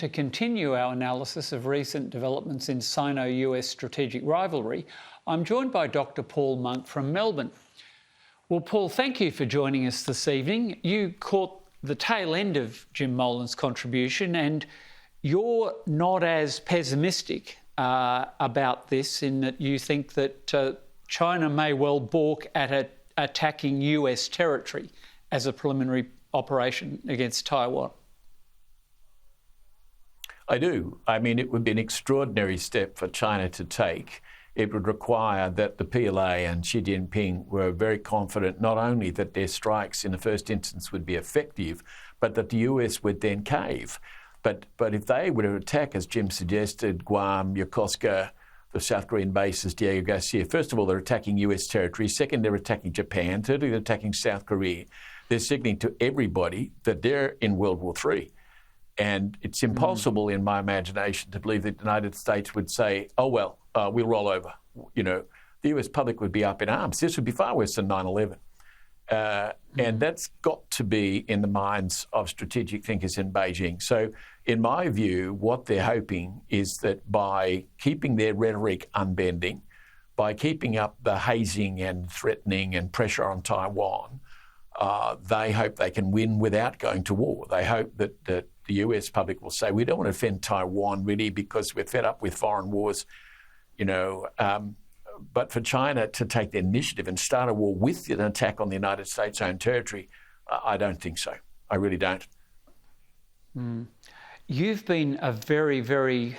To continue our analysis of recent developments in Sino-US strategic rivalry, I'm joined by Dr. Paul Monk from Melbourne. Well, Paul, thank you for joining us this evening. You caught the tail end of Jim Molan's contribution, and you're not as pessimistic about this, in that you think that China may well balk at attacking US territory as a preliminary operation against Taiwan. I do. I mean, it would be an extraordinary step for China to take. It would require that the PLA and Xi Jinping were very confident not only that their strikes in the first instance would be effective, but that the US would then cave. But if they were to attack, as Jim suggested, Guam, Yokosuka, the South Korean bases, Diego Garcia, first of all, they're attacking US territory. Second, they're attacking Japan. Thirdly, they're attacking South Korea. They're signaling to everybody that they're in World War III. And it's impossible in my imagination to believe that the United States would say, oh, well, we'll roll over. You know, the US public would be up in arms. This would be far worse than 9/11. And that's got to be in the minds of strategic thinkers in Beijing. So in my view, what they're hoping is that by keeping their rhetoric unbending, by keeping up the hazing and threatening and pressure on Taiwan, they hope they can win without going to war. They hope that the US public will say, we don't want to offend Taiwan really because we're fed up with foreign wars, you know. But for China to take the initiative and start a war with an attack on the United States' own territory, I don't think so. I really don't. You've been a very, very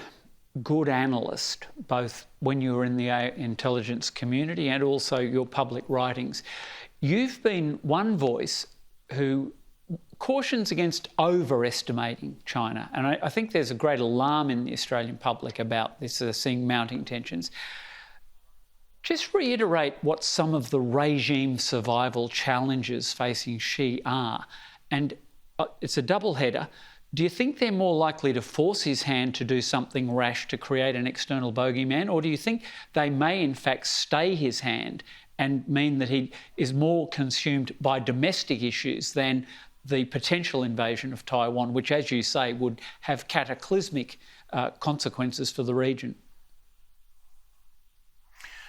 good analyst, both when you were in the intelligence community and also your public writings. You've been one voice who cautions against overestimating China. And I think there's a great alarm in the Australian public about this, seeing mounting tensions. Just reiterate what some of the regime survival challenges facing Xi are. And it's a double header. Do you think they're more likely to force his hand to do something rash to create an external bogeyman? Or do you think they may in fact stay his hand and mean that he is more consumed by domestic issues than the potential invasion of Taiwan, which, as you say, would have cataclysmic consequences for the region?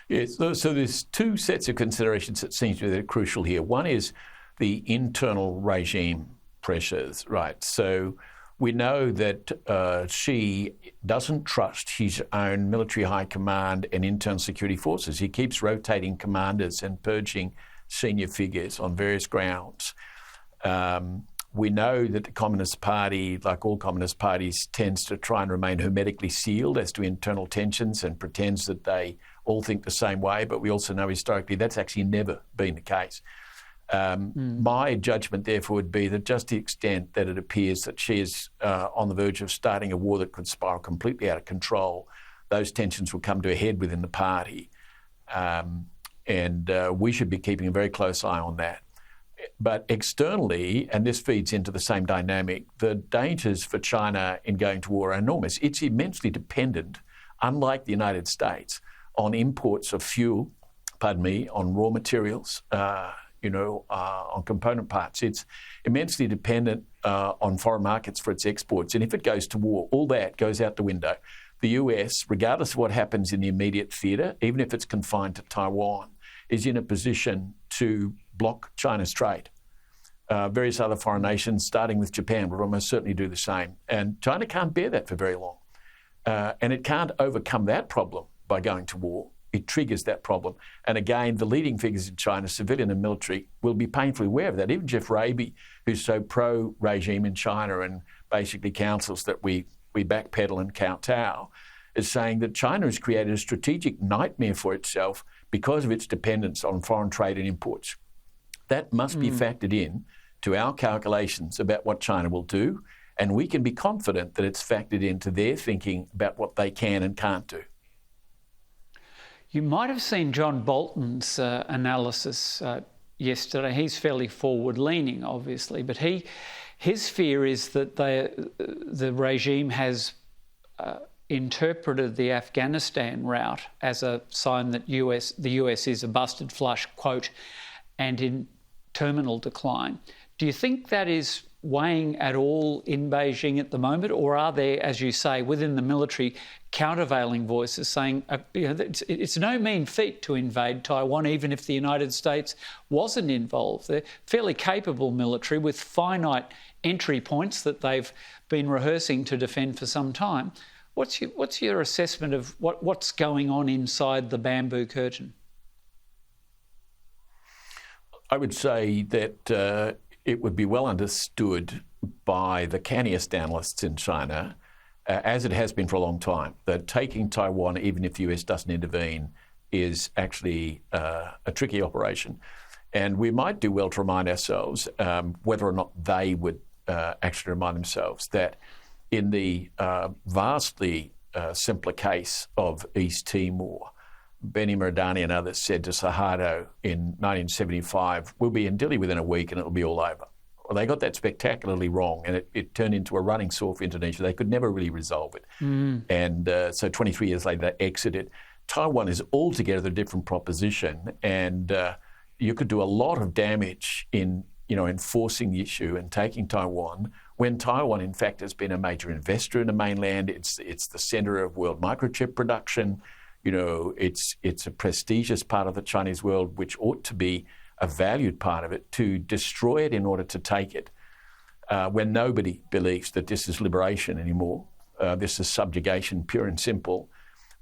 Yes, so there's two sets of considerations that seem to be crucial here. One is the internal regime pressures, right? So we know that Xi doesn't trust his own military high command and internal security forces. He keeps rotating commanders and purging senior figures on various grounds. We know that the Communist Party, like all Communist parties, tends to try and remain hermetically sealed as to internal tensions and pretends that they all think the same way, but we also know historically that's actually never been the case. My judgment, therefore, would be that just to the extent that it appears that Xi is on the verge of starting a war that could spiral completely out of control, those tensions will come to a head within the party. And we should be keeping a very close eye on that. But externally, and this feeds into the same dynamic, the dangers for China in going to war are enormous. It's immensely dependent, unlike the United States, on imports of fuel, on raw materials, on component parts. It's immensely dependent on foreign markets for its exports. And if it goes to war, all that goes out the window. The US, regardless of what happens in the immediate theatre, even if it's confined to Taiwan, is in a position to block China's trade. Various other foreign nations, starting with Japan, will almost certainly do the same. And China can't bear that for very long. And it can't overcome that problem by going to war. It triggers that problem. And again, the leading figures in China, civilian and military, will be painfully aware of that. Even Jeff Raby, who's so pro-regime in China and basically counsels that we backpedal and kowtow, is saying that China has created a strategic nightmare for itself because of its dependence on foreign trade and imports. That must be factored in to our calculations about what China will do, and we can be confident that it's factored into their thinking about what they can and can't do. You might have seen John Bolton's analysis yesterday. He's fairly forward-leaning, obviously, but his fear is that the regime has interpreted the Afghanistan route as a sign that the US is a busted flush, quote, and in terminal decline. Do you think that is weighing at all in Beijing at the moment, or are there, as you say, within the military, countervailing voices saying it's no mean feat to invade Taiwan, even if the United States wasn't involved? They're fairly capable military with finite entry points that they've been rehearsing to defend for some time. What's your assessment of what's going on inside the bamboo curtain? I would say that it would be well understood by the canniest analysts in China, as it has been for a long time, that taking Taiwan, even if the US doesn't intervene, is actually a tricky operation. And we might do well to remind ourselves, whether or not they would actually remind themselves, that in the vastly simpler case of East Timor, Benny Miradani and others said to Suharto in 1975, we'll be in Dili within a week and it'll be all over. Well, they got that spectacularly wrong, and it turned into a running sore for Indonesia. They could never really resolve it. And so 23 years later, they exited. Taiwan is altogether a different proposition, and you could do a lot of damage in enforcing the issue and taking Taiwan, when Taiwan, in fact, has been a major investor in the mainland. It's the centre of world microchip production. It's a prestigious part of the Chinese world, which ought to be a valued part of it. To destroy it in order to take it, when nobody believes that this is liberation anymore, this is subjugation, pure and simple,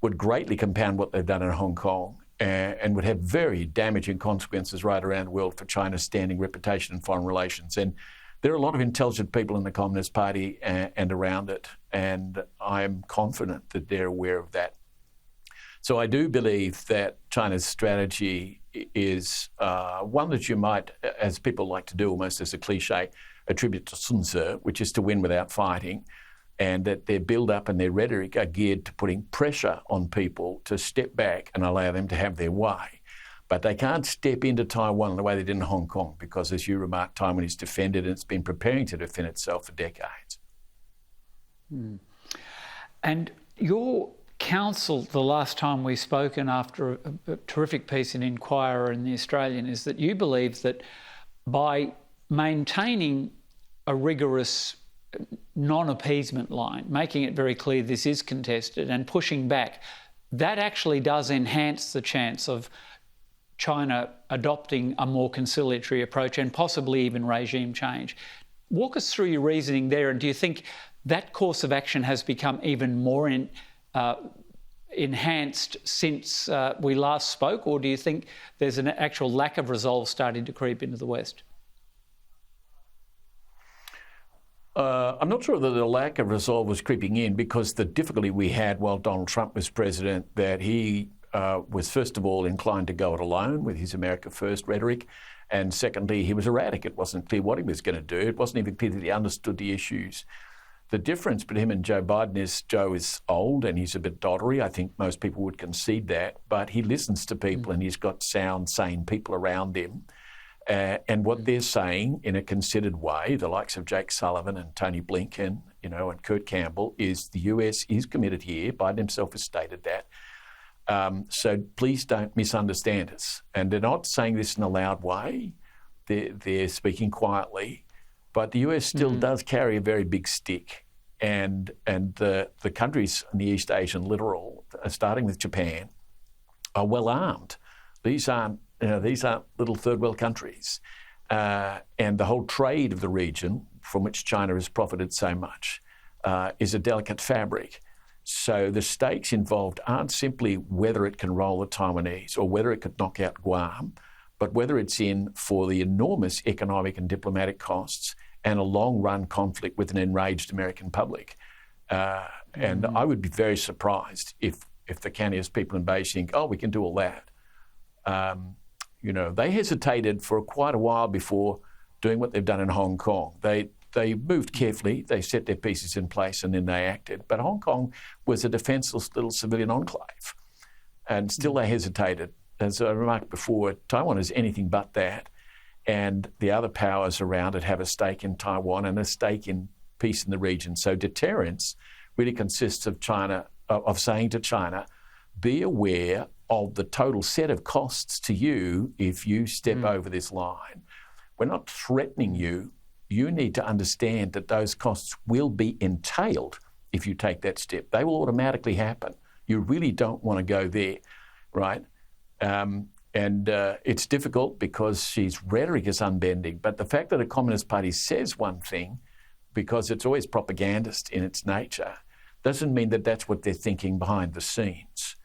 would greatly compound what they've done in Hong Kong, and would have very damaging consequences right around the world for China's standing reputation in foreign relations. And there are a lot of intelligent people in the Communist Party and around it, and I'm confident that they're aware of that. So I do believe that China's strategy is one that you might, as people like to do almost as a cliche, attribute to Sun Tzu, which is to win without fighting, and that their build-up and their rhetoric are geared to putting pressure on people to step back and allow them to have their way. But they can't step into Taiwan in the way they did in Hong Kong, because, as you remarked, Taiwan is defended and it's been preparing to defend itself for decades. And your counsel the last time we spoke, and after a terrific piece in Inquirer in The Australian, is that you believe that by maintaining a rigorous non-appeasement line, making it very clear this is contested and pushing back, that actually does enhance the chance of China adopting a more conciliatory approach and possibly even regime change. Walk us through your reasoning there, and do you think that course of action has become even more enhanced since we last spoke, or do you think there's an actual lack of resolve starting to creep into the West? I'm not sure that the lack of resolve was creeping in, because the difficulty we had while Donald Trump was president, that he was first of all inclined to go it alone with his America First rhetoric, and secondly, he was erratic. It wasn't clear what he was going to do. It wasn't even clear that he understood the issues. The difference between him and Joe Biden is Joe is old and he's a bit doddery. I think most people would concede that, but he listens to people and he's got sound, sane people around him. And what they're saying in a considered way, the likes of Jake Sullivan and Tony Blinken, and Kurt Campbell, is the US is committed here. Biden himself has stated that. So please don't misunderstand us. And they're not saying this in a loud way. They're speaking quietly. But the US still does carry a very big stick. And the countries in the East Asian littoral, starting with Japan, are well armed. These aren't little third world countries. And the whole trade of the region, from which China has profited so much, is a delicate fabric. So the stakes involved aren't simply whether it can roll the Taiwanese or whether it could knock out Guam, but whether it's in for the enormous economic and diplomatic costs and a long-run conflict with an enraged American public. And I would be very surprised if the canniest people in Beijing think, we can do all that. They hesitated for quite a while before doing what they've done in Hong Kong. They moved carefully, they set their pieces in place, and then they acted. But Hong Kong was a defenceless little civilian enclave, and still they hesitated. As I remarked before, Taiwan is anything but that, and the other powers around it have a stake in Taiwan and a stake in peace in the region. So deterrence really consists of China, of saying to China, be aware of the total set of costs to you if you step over this line. We're not threatening you you need to understand that those costs will be entailed if you take that step. They will automatically happen. You really don't want to go there, right? It's difficult because she's rhetoric is unbending. But the fact that a Communist Party says one thing, because it's always propagandist in its nature, doesn't mean that that's what they're thinking behind the scenes.